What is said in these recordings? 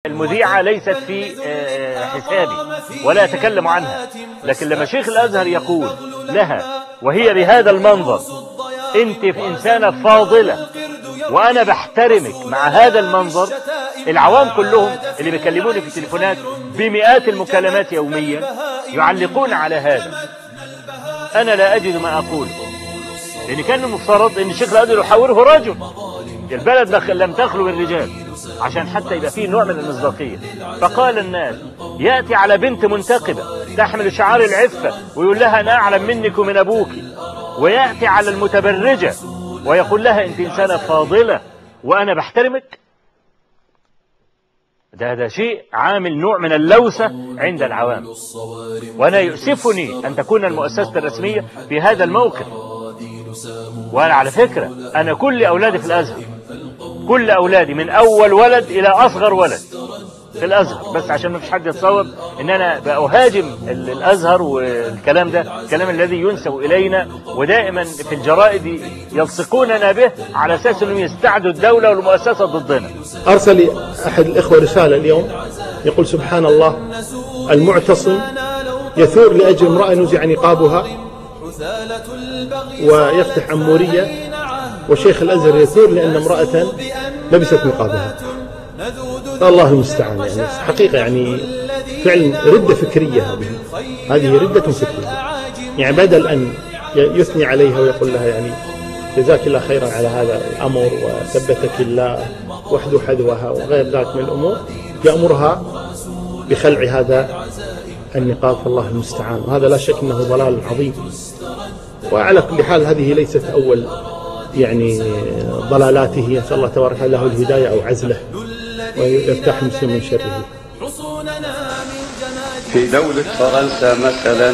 المذيعة ليست في حسابي ولا أتكلم عنها، لكن لما شيخ الأزهر يقول لها وهي بهذا المنظر أنت في إنسانة فاضلة وأنا بحترمك مع هذا المنظر، العوام كلهم اللي بيكلموني في التليفونات بمئات المكالمات يوميا يعلقون على هذا. أنا لا أجد ما أقول، لأن كان المفترض أن الشيخ الأزهر يحاوره رجل، البلد لم تخلو بالرجال عشان حتى يبقى فيه نوع من المصداقية. فقال الناس يأتي على بنت منتقبة تحمل شعار العفة ويقول لها أنا أعلم منك ومن أبوك، ويأتي على المتبرجة ويقول لها أنت إنسانة فاضلة وأنا بحترمك. ده شيء عامل نوع من اللوثة عند العوام، وأنا يؤسفني أن تكون المؤسسة الرسمية في هذا الموقف. وأنا على فكرة أنا كل أولادي في الأزهر، كل أولادي من أول ولد إلى أصغر ولد في الأزهر، بس عشان ما فيش حد يتصور إن أنا بأهاجم الأزهر والكلام ده، الكلام الذي ينسب إلينا ودائما في الجرائد يلصقوننا به على أساس أنهم يستعدوا الدولة والمؤسسة ضدنا. أرسل لي أحد الإخوة رسالة اليوم يقول سبحان الله المعتصم يثور لأجل امرأة نزع نقابها ويفتح عمورية، وشيخ الأزهر يثور لأن امرأة لبست نقابها. الله المستعان. يعني حقيقة يعني فعلا ردة فكرية، هذه ردة فكرية. يعني بدل أن يثني عليها ويقول لها يعني جزاك الله خيرا على هذا الأمر وثبتك الله وحده حذوها وغير ذلك من الأمور، يأمرها بخلع هذا النقاب. الله المستعان. وهذا لا شك أنه ضلال عظيم. وعلى كل حال هذه ليست أول يعني ضلالاته، نسأل الله تبارك له الهداية أو عزله ويرتاح المسلم من شره. في دولة فرنسا مثلا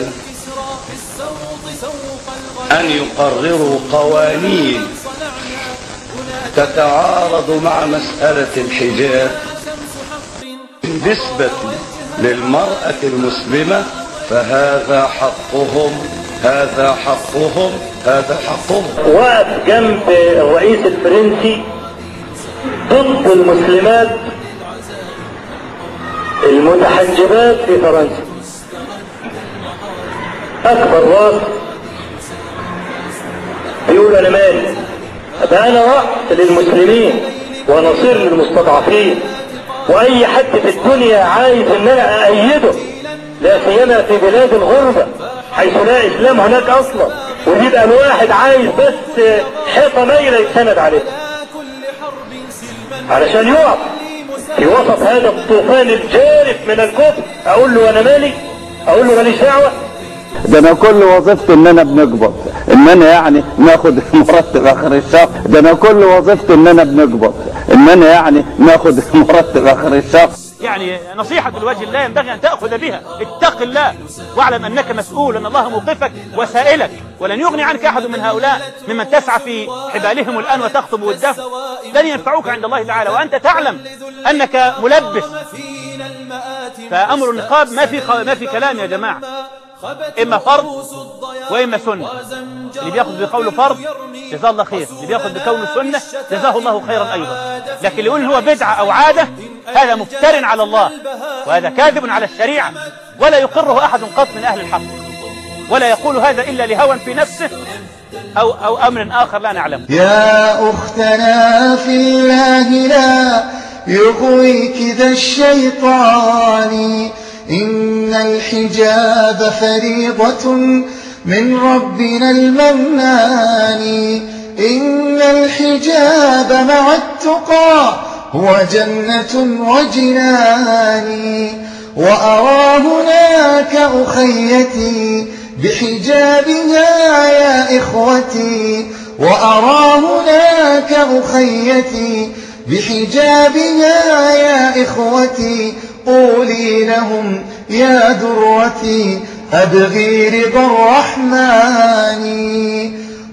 أن يقرروا قوانين تتعارض مع مسألة الحجاب بالنسبة للمرأة المسلمة، فهذا حقهم، هذا حقهم، هذا حقهم. وقف جنب الرئيس الفرنسي ضد المسلمات المتحجبات في فرنسا، أكبر راس يقول أنا مالي، أبقى أنا رأس للمسلمين ونصير للمستضعفين، وأي حد في الدنيا عايز إن أنا أأيده، لا سيما في بلاد الغربة حيث لا إسلام هناك أصلا، ويبقى الواحد عايز بس حيطة مايلة يتسند عليها علشان يقف في وسط هذا الطوفان الجارف من الكفر. أقول له أنا مالي؟ أقول له ماليش دعوة؟ ده انا كل وظيفتي ان انا بنقبض، ان انا يعني ناخد مرتب اخر الشهر. ده انا كل وظيفتي ان انا بنقبض، ان انا يعني ناخد مرتب اخر الشهر. يعني نصيحة الوجه الله ينبغي أن تأخذ بها، اتق الله واعلم أنك مسؤول، أن الله موقفك وسائلك، ولن يغني عنك أحد من هؤلاء ممن تسعى في حبالهم الآن وتخطب والدفع، لن ينفعوك عند الله تعالى وأنت تعلم أنك ملبس. فأمر النقاب ما في كلام يا جماعة، إما فرض وإما سنة. اللي بياخذ بقوله فرض جزاه الله خير، اللي بياخذ بقوله سنة جزاه الله خيرا أيضا. لكن اللي يقول هو بدعة أو عادة هذا مفتر على الله، وهذا كاذب على الشريعة، ولا يقره أحد قط من أهل الحق، ولا يقول هذا إلا لهوى في نفسه أو أمر آخر لا نعلم. يا أختنا في الله لا يغويك ذا الشيطان، إن الحجاب فريضة من ربنا المنان، إن الحجاب مع التقى هو جنة وجنان، وأرى هناك أخيتي بحجابها يا إخوتي، وأرى هناك أخيتي بحجابها يا إخوتي، قولي لهم يا درتي أبغي رضا الرحمن،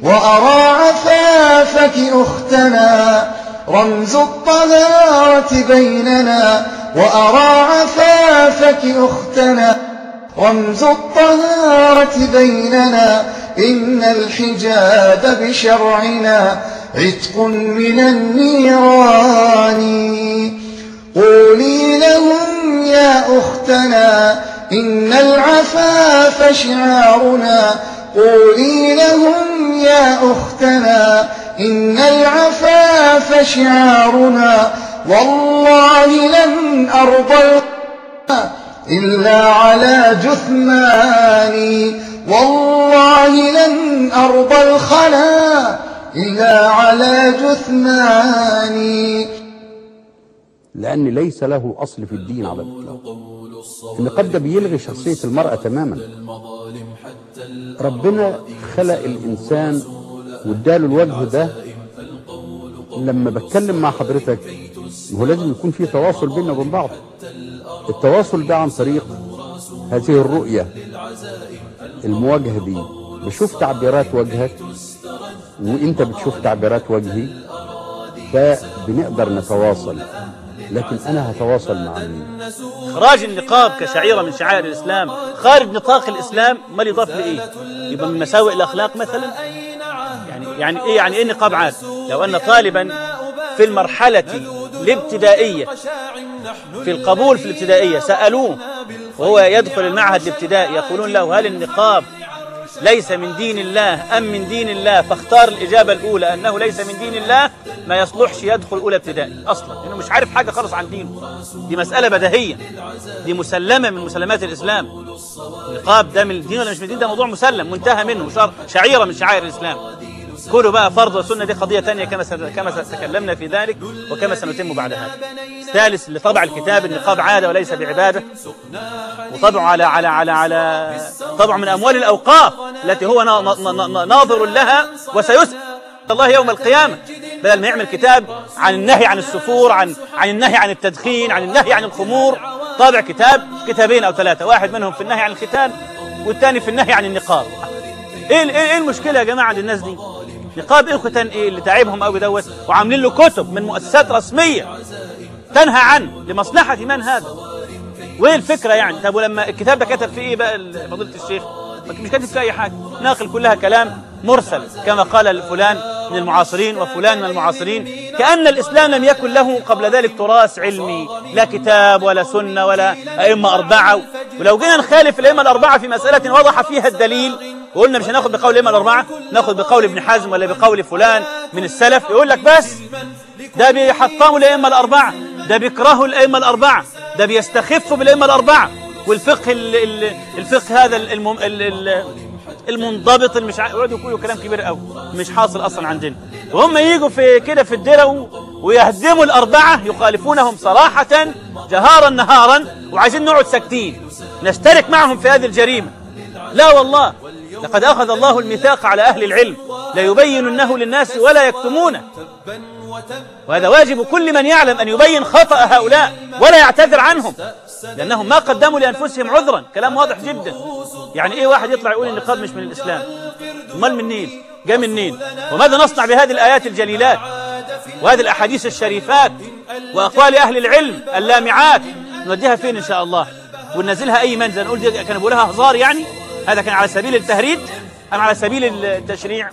وأرى عفافك أختنا رمز الطهارة بيننا، وأرى عفافك أختنا رمز الطهارة بيننا، إن الحجاب بشرعنا عتق من النيران، قولي أختنا إن العفاف شعارنا قولي لهم يا أختنا إن العفاف شعارنا والله لن أرضى إلا على جثماني والله لن أرضى الخلا إلا على جثماني. لأن ليس له أصل في الدين على الإطلاق. النقاب ده بيلغي شخصية المرأة تماما. ربنا خلق الإنسان واداله الوجه ده. لما بتكلم مع حضرتك هو لازم يكون في تواصل بيننا وبين بعض. التواصل ده عن طريق هذه الرؤية، المواجهة دي. بشوف تعبيرات وجهك وانت بتشوف تعبيرات وجهي، فبنقدر نتواصل. لكن انا هتواصل مع مين؟ اخراج النقاب كشعيرة من شعائر الاسلام خارج نطاق الاسلام ما يضاف لايه؟ يبقى من مساوئ الاخلاق مثلا؟ يعني ايه النقاب عاد؟ لو ان طالبا في المرحلة الابتدائية في القبول في الابتدائية سألوه وهو يدخل المعهد الابتدائي يقولون له هل النقاب ليس من دين الله أم من دين الله، فاختار الإجابة الأولى أنه ليس من دين الله، ما يصلحش يدخل أولى ابتدائي أصلا لأنه مش عارف حاجة خالص عن دينه. دي مسألة بديهية، دي مسلمة من مسلمات الإسلام. النقاب ده من الدين ولا مش من الدين؟ ده موضوع مسلم منتهى منه، شعيرة من شعائر الإسلام. كله بقى فرض وسنة دي قضية تانية كما تكلمنا في ذلك وكما سنتم بعد هذا. الثالث اللي طبع الكتاب النقاب عادة وليس بعبادة، وطبعه على طبع من أموال الأوقاف التي هو ناظر لها وسيسأل الله يوم القيامة. بدل ما يعمل كتاب عن النهي عن السفور، عن النهي عن التدخين، عن النهي عن الخمور، طابع كتابين أو 3، واحد منهم في النهي عن الختان والثاني في النهي عن النقاب. ايه المشكلة يا جماعة عند الناس دي؟ نقاب ايه وختان ايه اللي تعبهم قوي دوت؟ وعاملين له كتب من مؤسسات رسمية تنهى عنه لمصلحة من هذا؟ وايه الفكرة يعني؟ طب ولما الكتاب ده كتب فيه ايه بقى فضيلة الشيخ؟ مش كاتب فيه اي حاجة، ناقل كلها كلام مرسل كما قال فلان من المعاصرين وفلان من المعاصرين، كأن الإسلام لم يكن له قبل ذلك تراث علمي، لا كتاب ولا سنة ولا أئمة أربعة. ولو جينا نخالف الأئمة الأربعة في مسألة وضح فيها الدليل وقلنا مش هناخد بقول الأئمة الأربعة، ناخد بقول ابن حزم ولا بقول فلان من السلف، يقول لك بس ده بيحطموا الأئمة الأربعة، ده بيكرهوا الأئمة الأربعة، ده بيستخفوا بالأئمة الأربعة، والفقه الفقه هذا المنضبط اللي مش يقعدوا يقولوا كلام كبير قوي مش حاصل اصلا عندنا. وهم ييجوا في كده في الديره ويهدموا الأربعة، يخالفونهم صراحة جهارا نهارا، وعايزين نقعد ساكتين نشترك معهم في هذه الجريمة. لا والله، لقد أخذ الله الميثاق على أهل العلم ليبيننه للناس ولا يكتمونه، وهذا واجب كل من يعلم أن يبين خطأ هؤلاء ولا يعتذر عنهم، لأنهم ما قدموا لأنفسهم عذرا. كلام واضح جدا. يعني إيه واحد يطلع يقول النقاب مش من الإسلام؟ امال منين؟ جاء منين؟ وماذا نصنع بهذه الآيات الجليلات وهذه الأحاديث الشريفات وأقوال أهل العلم اللامعات؟ نوديها فين إن شاء الله؟ وننزلها أي منزل نقول دي كانوا بيقولها هزار؟ يعني هذا كان على سبيل التهريج أم على سبيل التشريع؟